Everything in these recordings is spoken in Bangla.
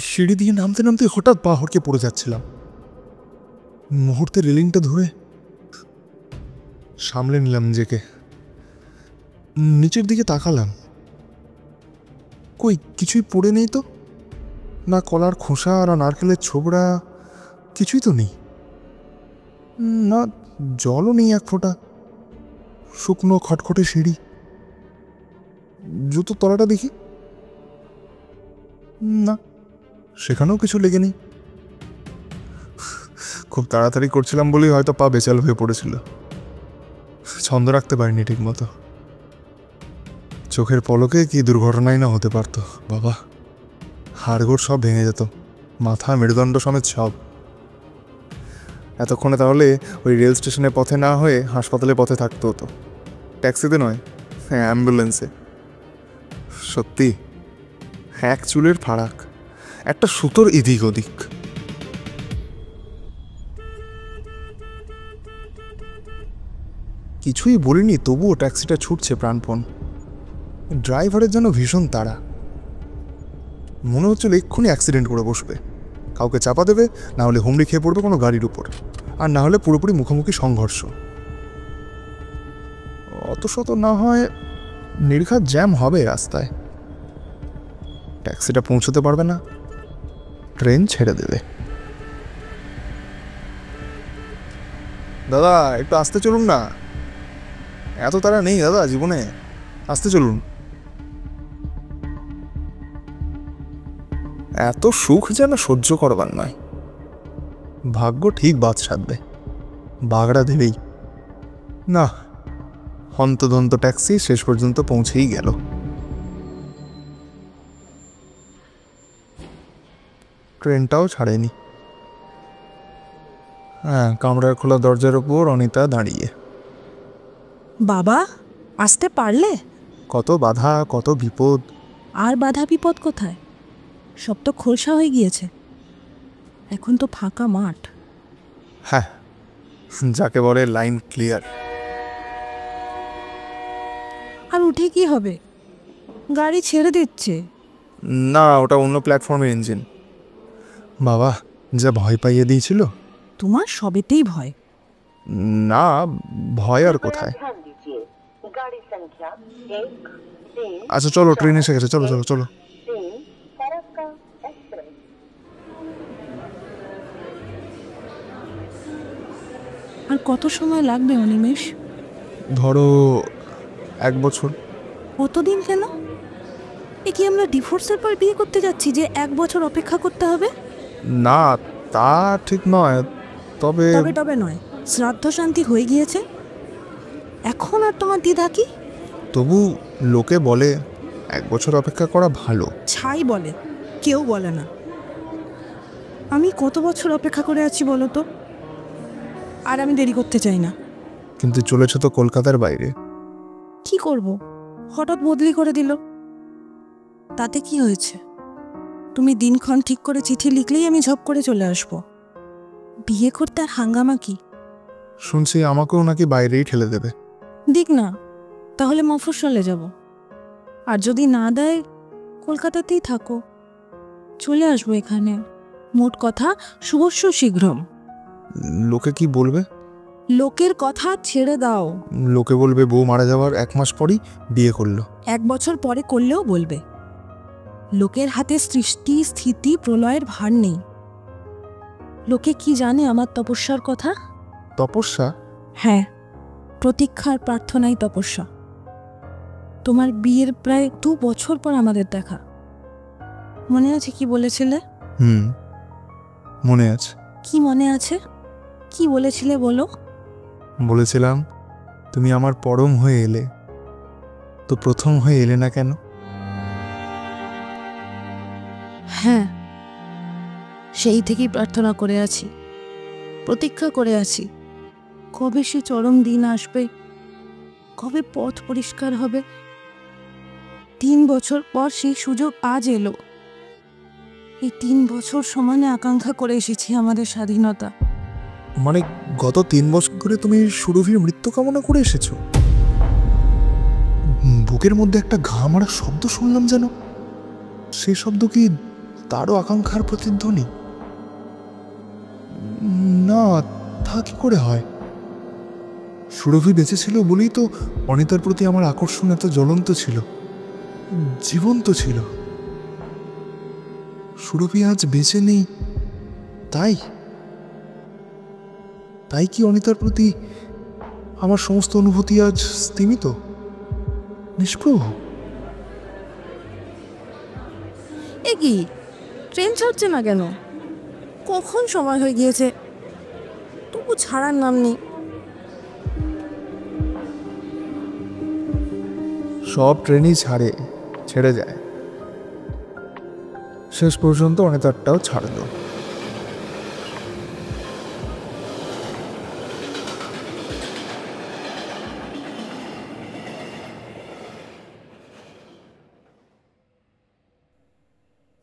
সিঁড়ি দিয়ে নামতে নামতে হঠাৎ পা হড়কে পড়ে যাচ্ছিলাম। মুহূর্তে রেলিংটা ধরে সামলে নিলাম নিজেকে। নিচের দিকে তাকালাম, কই কিছুই পড়ে নেই তো। না কলার খোসা না নারকেলের ছোবড়া, কিছুই তো নেই। না জলও নেই এক ফোঁটা। শুকনো খটখটে সিঁড়ি। জুতোর তলাটা দেখি, না সেখানেও কিছু লেগে নেই। খুব তাড়াতাড়ি করছিলাম বলেই হয়তো পা বেচাল হয়ে পড়েছিল। ছন্দ রাখতে পারিনি ঠিক মতো। চোখের পলকে কি দুর্ঘটনাই না হতে পারতো বাবা। হাড়গোড় সব ভেঙে যেত, মাথা মেরুদণ্ড সমেত সব। এতক্ষণে তাহলে ওই রেল স্টেশনের পথে না হয়ে হাসপাতালের পথে থাকতে হতো। ট্যাক্সিতে নয়, অ্যাম্বুলেন্সে। সত্যি এক চুলের ফারাক, একটা সুতোর এদিক ওদিক। কিছুই বলিনি, তবুও ট্যাক্সিটা ছুটছে প্রাণপণ। ড্রাইভারের জন্য ভীষণ তাড়া। মনে হচ্ছিল এক্ষুনি অ্যাক্সিডেন্ট করে বসবে, কাউকে চাপা দেবে, না হলে হুমড়ি খেয়ে পড়বে কোনো গাড়ির উপর, আর না হলে পুরোপুরি মুখোমুখি সংঘর্ষ। অত শত না হয় নির্ঘাত জ্যাম হবে রাস্তায়। ট্যাক্সিটা পৌঁছতে পারবে না, ট্রেন ছেড়ে দেবে। দাদা একটু আসতে চলুন না। এত তারা নেই দাদা জীবনে, আসতে চলুন। এত সুখ যেন সহ্য করবার নয়। ভাগ্য ঠিক বাদ সাধবে, বাগড়া দেবেই। না, হন্তদন্ত ট্যাক্সি শেষ পর্যন্ত পৌঁছেই গেল। ট্রেনটাও ছাড়েনি। হ্যাঁ, কামরার খোলা দরজার উপর অনিতা দাঁড়িয়ে। বাবা, আসতে পারলে? কত বাধা, কত বিপদ। আর বাধা বিপদ কোথায়? সব তো খোলসা হয়ে গিয়েছে। এখন তো ফাঁকা মাঠ। হ্যাঁ, যাকে বলে লাইন ক্লিয়ার। আর উঠে কি হবে? গাড়ি ছেড়ে দিচ্ছে। না, ওটা অন্য প্ল্যাটফর্মের ইঞ্জিন। বাবা যা ভয় পাইয়ে দিয়েছিল। তোমার সবেতেই ভয়। না, ভয় আর কোথায়। আচ্ছা চলো, ট্রেন এসে গেছে, চলো চলো চলো। আর কত সময় লাগবে অনিমেষ? ধরো 1 বছর। কতদিন কেন? এ কি আমরা ডিভোর্সের পর বিয়ে করতে যাচ্ছি যে 1 বছর অপেক্ষা করতে হবে? না তা ঠিক নয়, তবে তবে নয়, শ্রাদ্ধ শান্তি হয়ে গিয়েছে, এখন আর তোমার দ্বিধা কি? তবু লোকে বলে 1 বছর অপেক্ষা করা ভালো। ছাই বলে, কেউ বলে না। আমি কত বছর অপেক্ষা করে আছি বলো তো? আর আমি দেরি করতে চাই না। কিন্তু চলেছে তো কলকাতার বাইরে। কি করব? হঠাৎ বদলি করে দিল। তাতে কি হয়েছে? তুমি দিনক্ষণ ঠিক করে চিঠি লিখলেই আমি ঝপ করে চলে আসব। বিয়ে করতে আর হাঙ্গামা কি? শুনছি আমাকেও নাকি বাইরেই ঠেলে দেবে। দিক না, তাহলে মফস্বলে যাব। আর যদি না দেয়, কলকাতাতেই থাকো, চলে আসবো এখানে। মোট কথা, শুভস্য শীঘ্রম। লোকে কি বলবে? লোকের কথা ছেড়ে দাও। লোকে বলবে বউ মারা যাওয়ার 1 মাস পরই বিয়ে করলো। 1 বছর পরে করলেও বলবে। লোকের হাতে সৃষ্টি স্থিতি প্রলয়ের ভার নেই। লোকে কি জানে আমার তপস্যার কথা? তপস্যা? হ্যাঁ, প্রতীক্ষার প্রার্থনাই তপস্যা। তোমার বিয়ের প্রায় 2 বছর পর আমাদের দেখা। মনে আছে কি বলেছিলে? মনে আছে। কি মনে আছে? কি বলেছিলে বলো? বলেছিলাম তুমি আমার পরম হয়ে এলে, তো প্রথম হয়ে এলে না কেন? হ্যাঁ, সেই থেকেই প্রার্থনা করে আছি, প্রতীক্ষা করে আছি। কবে সে চরম দিন আসবে, কবে পথ পরিষ্কার হবে। 3 বছর পর সেই সুযোগ আজ এলো। এই 3 বছর সমানে আকাঙ্ক্ষা করে এসেছি আমাদের স্বাধীনতা। মানে গত 3 বছর ধরে তুমি সুরভির মৃত্যু কামনা করে এসেছো? বুকের মধ্যে একটা ঘা মারা শব্দ শুনলাম যেন। সেই শব্দ কি তারও আকাঙ্ক্ষার প্রতিধ্বনি? না, তা কি করে হয়? সুরভি বেঁচে ছিল বলেই তো অনিতার প্রতি আমার আকর্ষণ এত জ্বলন্ত ছিল, জীবন্ত ছিল। সুরভি আজ বেঁচে নেই, তাই তাই কি অনিতার প্রতি আমার সমস্ত অনুভূতি আজ স্তিমিত, নিষ্প্রভ? এ কি, ট্রেন ছাড়ছে না কেন? কখন সময় হয়ে গিয়েছে, তবু ছাড়ার নাম নেই। সব ট্রেনই ছেড়ে যায়, শেষ পর্যন্ত অনিতারটাও ছাড়লো।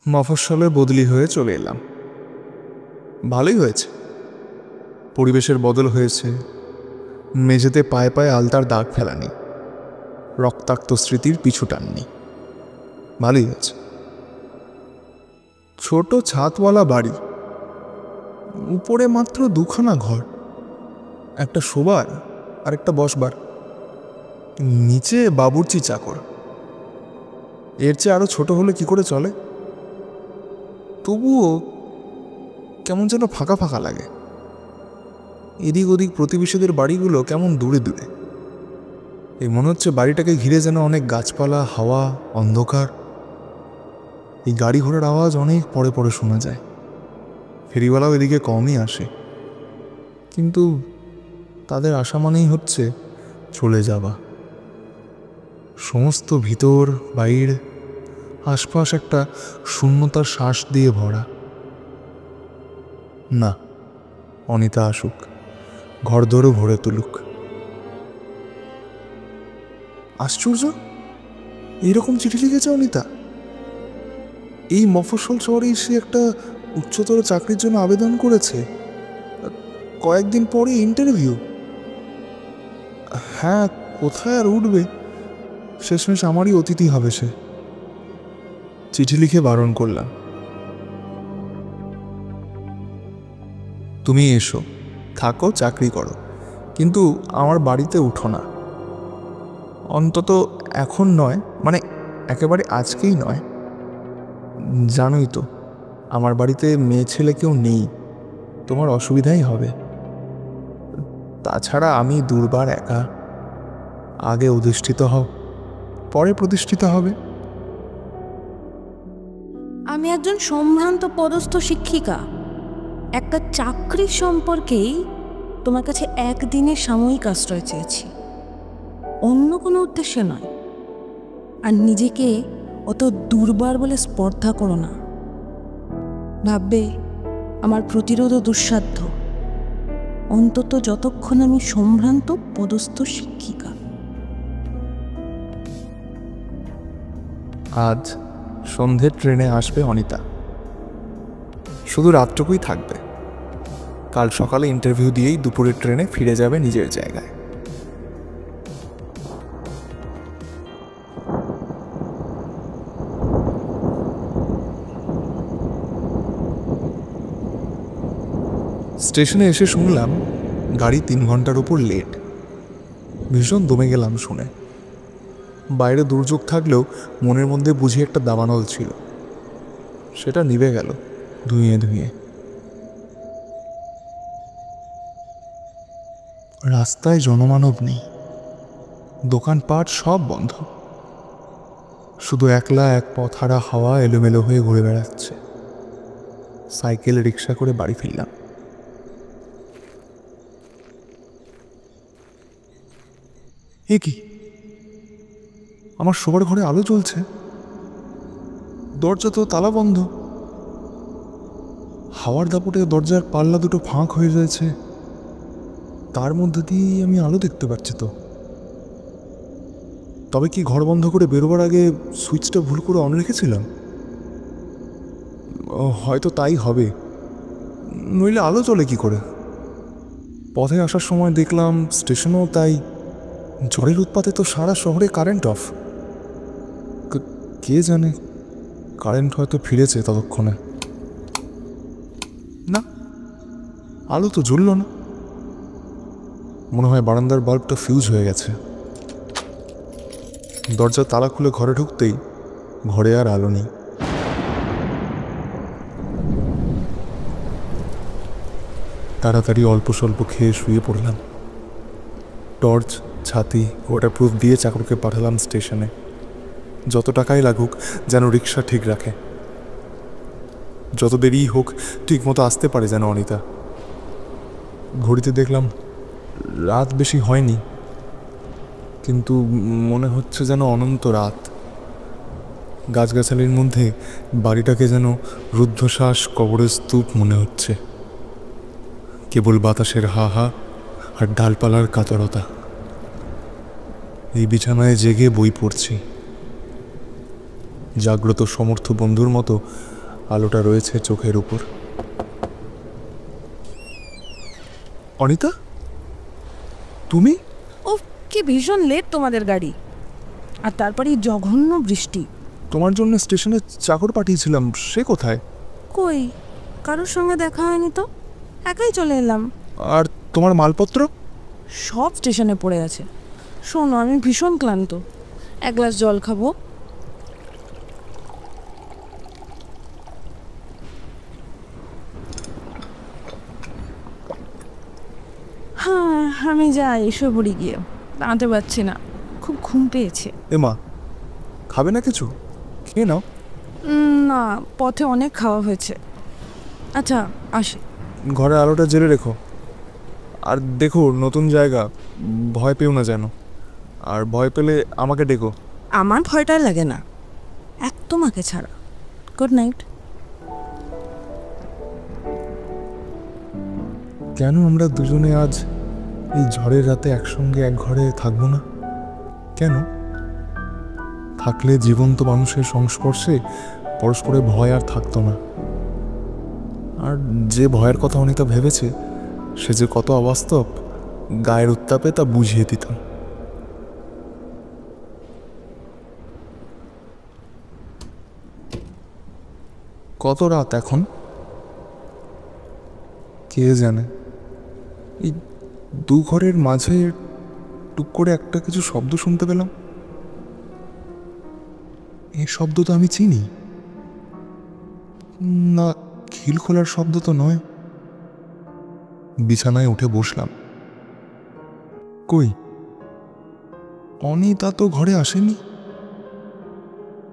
মফস্বলে বদলি হয়ে চলে এলাম। ভালোই হয়েছে, পরিবেশের বদল হয়েছে, মেঝেতে পায়ে পায়ে আলতার দাগ ফেলানি, রক্তাক্ত স্মৃতির পিছু টাননি। ভালোই আছে। ছোট ছাদওয়ালা বাড়ি, উপরে মাত্র দুখানা ঘর, একটা শোবার আর একটা বসবার, নিচে বাবুর্চি চাকর। এর চেয়ে আরো ছোট হলে কি করে চলে? তবুও কেমন যেন ফাঁকা ফাঁকা লাগে। এদিক ওদিক প্রতিবেশীদের বাড়িগুলো কেমন দূরে দূরে। এই মনে হচ্ছে বাড়িটাকে ঘিরে যেন অনেক গাছপালা, হাওয়া, অন্ধকার। এই গাড়ি ঘোড়ার আওয়াজ অনেক পরে পরে শোনা যায়। ফেরিওয়ালাও এদিকে কমই আসে, কিন্তু তাদের আসা মানেই হচ্ছে চলে যাওয়া। সমস্ত ভিতর বাইর আশপাশ একটা শূন্যতার শ্বাস দিয়ে ভরা। না, অনিতা আসুক, ঘরদোরও ভরে তুলুক। আশ্চর্য, এইরকম চিঠি লিখেছে অনিতা। এই মফস্বল শহরেই সে একটা উচ্চতর চাকরির জন্য আবেদন করেছে, কয়েকদিন পরে ইন্টারভিউ। হ্যাঁ, কোথায় আর উঠবে, শেষমেশ আমারই অতিথি হবে সে। চিঠি লিখে বারণ করলাম, তুমি এসো, থাকো, চাকরি করো, কিন্তু আমার বাড়িতে উঠো না। অন্তত এখন নয়, মানে একেবারে আজকেই নয়। জানোই তো আমার বাড়িতে মেয়ে ছেলে কেউ নেই, তোমার অসুবিধাই হবে। তাছাড়া আমি দুর্বার একা। আগে অধিষ্ঠিত হও, পরে প্রতিষ্ঠিত হবে। আমি একজন সম্ভ্রান্ত পদস্থ শিক্ষিকা, একটা চাকরির সম্পর্কেই তোমার কাছে একদিনের সাময়িক আশ্রয় চেয়েছি, অন্য কোনো উদ্দেশ্যে নয়। আর নিজেকে অত দুর্বার বলে স্পর্ধা করো না। ভাববে আমার প্রতিরোধও দুঃসাধ্য, অন্তত যতক্ষণ আমি সম্ভ্রান্ত পদস্থ শিক্ষিকা। আজ সন্ধ্যের ট্রেনে আসবে অনিতা, শুধু রাতটুকুই থাকবে। কাল সকালে ইন্টারভিউ দিয়েই দুপুরের ট্রেনে ফিরে যাবে নিজের জায়গায়। স্টেশনে এসে শুনলাম গাড়ি 3 ঘন্টার উপর লেট। ভীষণ দমে গেলাম শুনে। বাইরে দুর্যোগ থাকলেও মনের মধ্যে বুঝি একটা দাবানল ছিল, সেটা নিভে গেল ধুইয়ে ধুইয়ে। রাস্তায় জনমানব নেই, দোকানপাট সব বন্ধ, শুধু একলা এক পথহারা হাওয়া এলোমেলো হয়ে ঘুরে বেড়াচ্ছে। সাইকেল রিক্সা করে বাড়ি ফিরলাম। এ কি, আমার শোবার ঘরে আলো জ্বলছে, দরজা তো তালা বন্ধ। হাওয়ার দাপটে দরজার পাল্লা দুটো ফাঁক হয়ে রয়েছে, তার মধ্যে দিয়ে আমি আলো দেখতে পাচ্ছি তো। তবে কি ঘর বন্ধ করে বেরোবার আগে সুইচটা ভুল করে অন রেখেছিলাম? হয়তো তাই হবে, নইলে আলো জ্বলে কি করে? পথে আসার সময় দেখলাম স্টেশনও তাই। ঝড়ের উৎপাতে তো সারা শহরে কারেন্ট অফ। কে জানে কারেন্ট হয়তো ফিরেছে ততক্ষণে। না, আলো তো জ্বলল না। মনে হয় বারান্দার বাল্বটা ফিউজ হয়ে গেছে। দরজার তালা খুলে ঘরে ঢুকতেই ঘরে আর আলো নেই। তাড়াতাড়ি অল্প স্বল্প খেয়ে শুয়ে পড়লাম। টর্চ, ছাতি, ওয়াটারপ্রুফ দিয়ে চাকরকে পাঠালাম স্টেশনে। যত টাকাই লাগুক যেন রিক্সা ঠিক রাখে, যত দেরিই হোক ঠিক মতো আসতে পারে যেন অনিতা। ঘড়িতে দেখলাম রাত বেশি হয়নি, কিন্তু মনে হচ্ছে যেন অনন্ত রাত। গাছগাছালির মধ্যে বাড়িটাকে যেন রুদ্ধশ্বাস কবরের স্তূপ মনে হচ্ছে। কেবল বাতাসের হা হা আর ডালপালার কাতরতা। এই বিছানায় জেগে বই পড়ছি। জাগ্রত সমর্থ বন্ধুর মতো আলোটা রয়েছে চোখের উপর। অনিতা, তুমি? ও, কি ভীষণ লেট তোমাদের গাড়ি, আর তারপরে জঘন্য বৃষ্টি। তোমার জন্য স্টেশনে চাকর পাঠিয়েছিলাম, সে কোথায়? কই, কারোর সঙ্গে দেখা হয়নি তো, একাই চলে এলাম। আর তোমার মালপত্র? সব স্টেশনে পড়ে আছে। শোনো, আমি ভীষণ ক্লান্ত, এক গ্লাস জল খাবো। হ্যাঁ, আমি যাই, এসে পড়ি গিয়ে, দাঁড়াতে পারছি না, খুব ঘুম পেয়েছে। এমা, খাবে না কিছু? খেয়ে নাও। না, পথে অনেক খাওয়া হয়েছে। আচ্ছা, আসি। ঘরে আলোটা জ্বেলে রেখো। আর দেখো, নতুন জায়গা, ভয় পেও না যেন। আর ভয় পেলে আমাকে ডেকো। আমার ভয়টাই লাগে না, এক তোমাকে ছাড়া। Good night. কেন আমরা দুজনে আজ এই ঝড়ের রাতে একসঙ্গে এক ঘরে থাকবো না? কেন? থাকলে জীবন্ত মানুষের সংস্পর্শে পরস্পরের ভয় আর থাকতো না। আর যে ভয়ের কথা অনিতা ভেবেছে, সে যে কত অবাস্তব, গায়ের উত্তাপে তা বুঝিয়ে দিতাম। কত রাত এখন কে জানে। এই দু ঘরের মাঝে টুক করে একটা কিছু শব্দ শুনতে পেলাম। এই শব্দ তো আমি চিনি না, খিল খোলার শব্দ তো নয়। বিছানায় উঠে বসলাম। কই, অনিতা তো ঘরে আসেনি।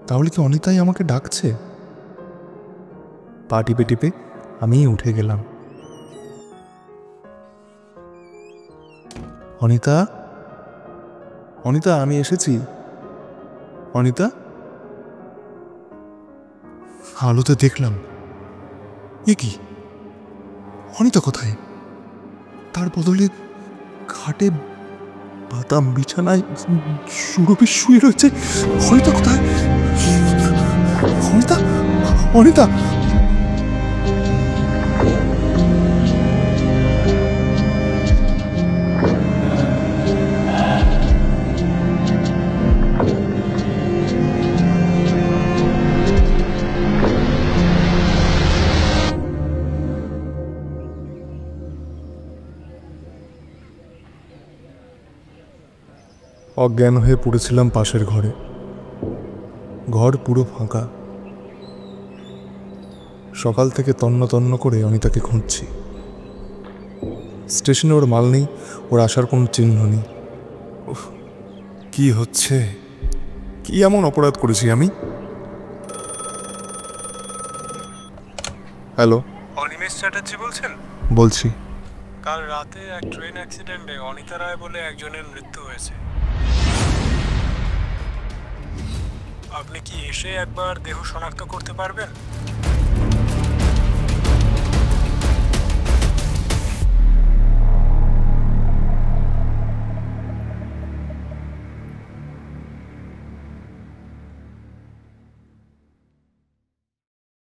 তাহলে কি অনিতাই আমাকে ডাকছে? পা টিপে টিপে আমি উঠে গেলাম। অনিতা, অনিতা, আমি এসেছি। অনিতা। আলোতে দেখলাম, এ কি, অনিতা কোথায়? তার বদলে খাটে বাদাম বিছানায় সুরভি শুয়ে রয়েছে। অনিতা কোথায়? অনিতা, অনিতা। অজ্ঞান হয়ে পড়েছিলাম পাশের ঘরে। ঘর পুরো ফাঁকা। সকাল থেকে তন্ন তন্ন করে অনিতাকে খুঁজছি। স্টেশনে ওর মাল নেই, ওর আসার কোনো চিহ্ন নেই। কি হচ্ছে? কি এমন অপরাধ করেছি আমি? হ্যালো, অনিমেষ চ্যাটার্জি বলছেন? বলছি। কাল রাতে এক ট্রেন অ্যাক্সিডেন্টে অনিতা রায় বলে একজনের মৃত্যু হয়েছে। আপনি কি এসে একবার দেহ শনাক্ত করতে পারবেন?